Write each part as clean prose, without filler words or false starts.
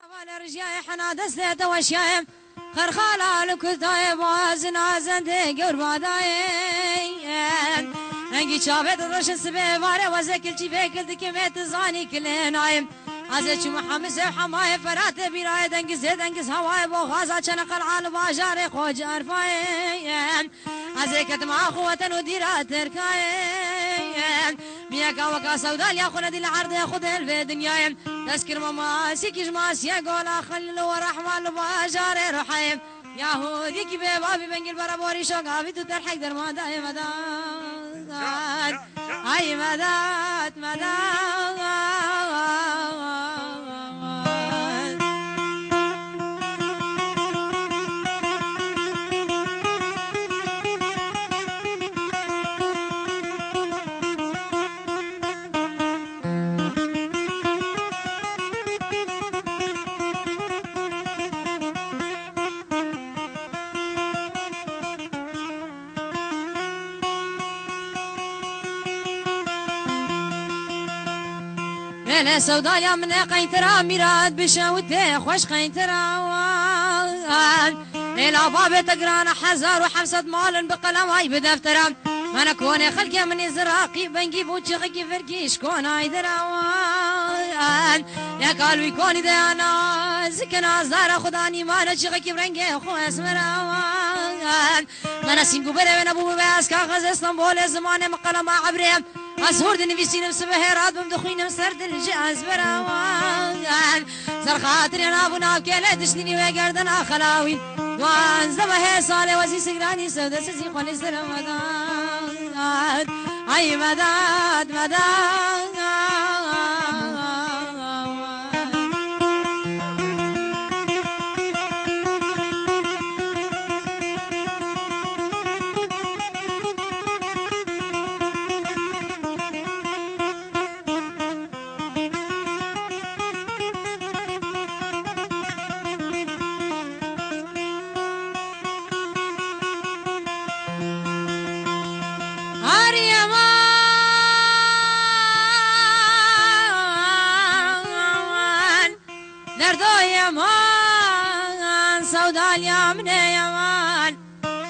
ولا رجاي حنا دستة وشايم خرخالة لكتاي بازنا زندي قرباداي انجي شابت رش السبي واره وزكل شي فكل دكمت زاني كل نايم ازچ محمد حماي فرات بیرای دنگز دنگز هوای با غازا چنقل عال باجار خوج عرفای از کتم اخوتن و دیرات ترکای میاکا وکا سودال یا خلد العرض خود في دنياي تذكر ماما سيكيش ماس يا قولا خلل ورحمن باجار رحيم يهودي كي بابي بنجل برابوري شوقا في ترحق در مدى مدى اي مدى مدى أنا سودايا من قينترا ميراد بشوته خوش قينترا إلى باب تقران حزار وحمسة مال بقلم هاي بدفترا أنا كوني خلقي من زراقي بنجيب وشغي فرقي شكون هاي دراوان يا قالوا يكوني ده أنا زكنا زارا خداني ما نشغي فرنجي خو اسمراوان أنا سينكو بري من أبو بس كاغز اسطنبول زمان مقلم عبريم أسهور دنفيسين بسبه راد بمدخين مسرد الجاز براوان زر خاطري أنا أبو ناب كيلة تشتني وقردن أخلاوين وان زبه صالي وزي سقراني سودة سزي خولي سر مداد أي مداد مداد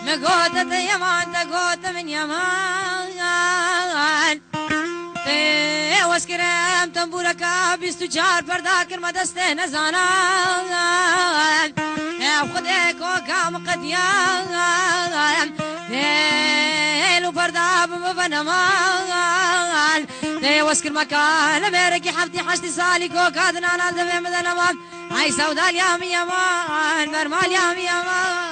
مقوتة يمان تقوت من يمان واسكرم تنبورك بيستجار برداكر مدسته نزانان خدك وكام قديان لو برداب مبنمان واسكر مكان ميركي حفتي حشتي سالي كوكادنا نادم مدنمان هاي سودال يا ميمان برمال يا ميمان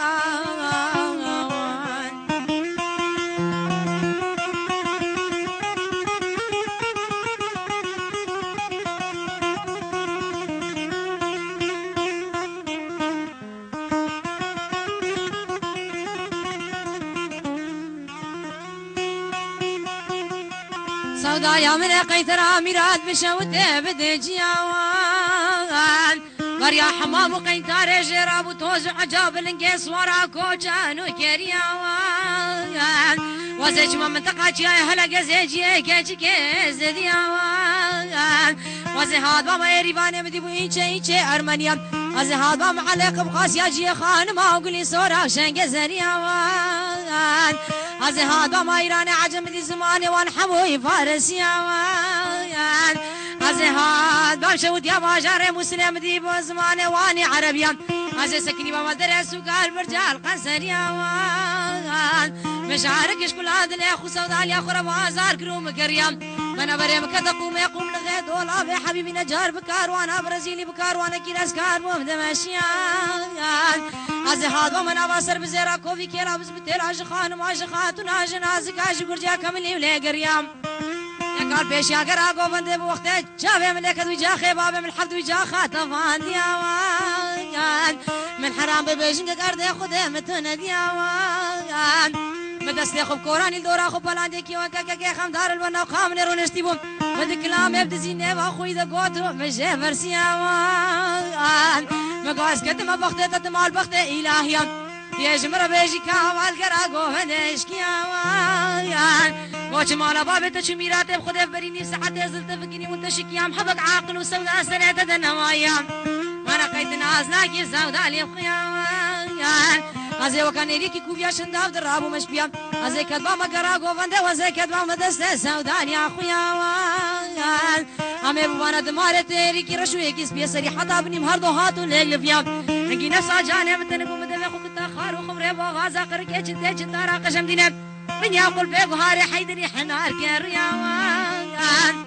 سودايا من قيثرا ميراد بشوته بدجياوان وريا حمام وقيثار جراب وتوز عجاب الانقيس ورا كوجان وكرياوان وزج من منطقة جاي هلا قزيجي كيجي كيزدياوان وزهاد بابا يريباني مديبو إيجي أرمانيا وزهاد بابا معلق بقاس ياجي خان ما أقولي صورة وشنق زرياوان وزهاد بابا إيراني عجم دي زماني وانحبوي فارسياوان وزهاد بابا شود يا باجار مسلم دي بزماني واني عربيا وزي سكني بابا درس وقال برجال قنصرياوان مشاعرك كل هذا الاخو سودال يا خرب وازار كروم كريم من بريم كتقوم يقوم لغيت ولا يا حبيبي نجار بكار وانا برازيلي بكار وانا كيراس كار مدمشيان ازهاد ومن ابصر بزيرا كوفي كيرا بزبتير عشخان وعشخاتون عجنازك عش برجا كملي ولا قريام يا قال بيش يا قرا قو بندي بوقت شافي ملك وجا خيباب من الحفظ وجا خاتفان ديوان من حرام ببيجنك قرد خده متن ديوان مدست خب كوراني الدورا خب بلاندي كي وكا خمدار البنا قام نرونشتيبو مدكلام يبد زينه واخوي ذا قوتو مجه فرسياوان مقاس كتم بختة تمال بختة إلهيا يجمر بيجي كاوال كراغو هنشكياوان وش مالا بابي تشميرات بخده بريني ساعات زلت فكيني منتشكيام حبك عاقل وسودا سنة دنوايا وانا ناكي سودالي بخيان ازي وكان يريكي كوبيا شنداف درابو مشبيا ازي كدبا مقرا قوفنده وازي كدبا مدسته سودالي يا خويا امي بوانا دماره تريكي رشويكي سبيسري حتى بني مهردو هاتو ليل فيا نجي نفسا جاني متنكو مدفخو كتا خارو خمري بغازا قركي جتي جتارا قشم دينب من يقول بيقو هاري حيدري حنار كريان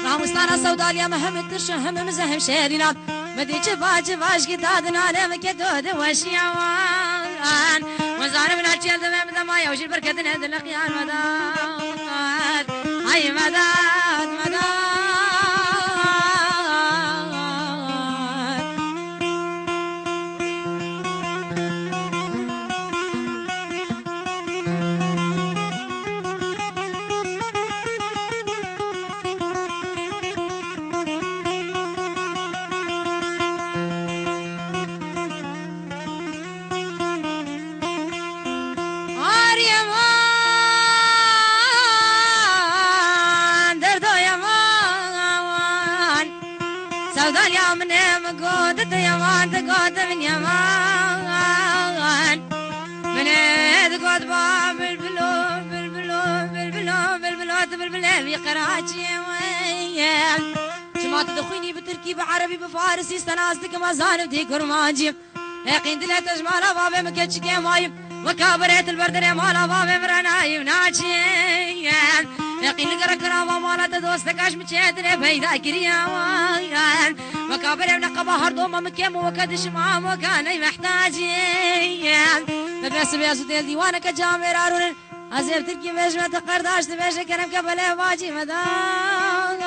رامستانا سوداليا مهم ترشا هم مزهم شيرينا مدي جفاش كتادنا لم كدود وشيوان وزارب ناتشيل دمام دما يوشي بركتنا دلقيان مداد هاي مداد سوداليا من مقود يمان تقود من يمان من تقود باب بالبلو في قراچي وين جماعة تدخيني بتركيب عربي بفارسي استناستك مازان بدي كرماجي يقين دلها تجمالا بابي مكتش كيماي وكابريت البردر مالا بابي برناي وناچي يقين لقرا كرامة مالا تدوستك عش متشيدني بيدا كريان وكابر ابن قبا هردو ما مكيم وكدش معام وكاني محتاجين فبس بياسو ديل ديوانك جامر عرون عزيب تركي بيش ما تقرداش تبيش كرم كبله باجي مدان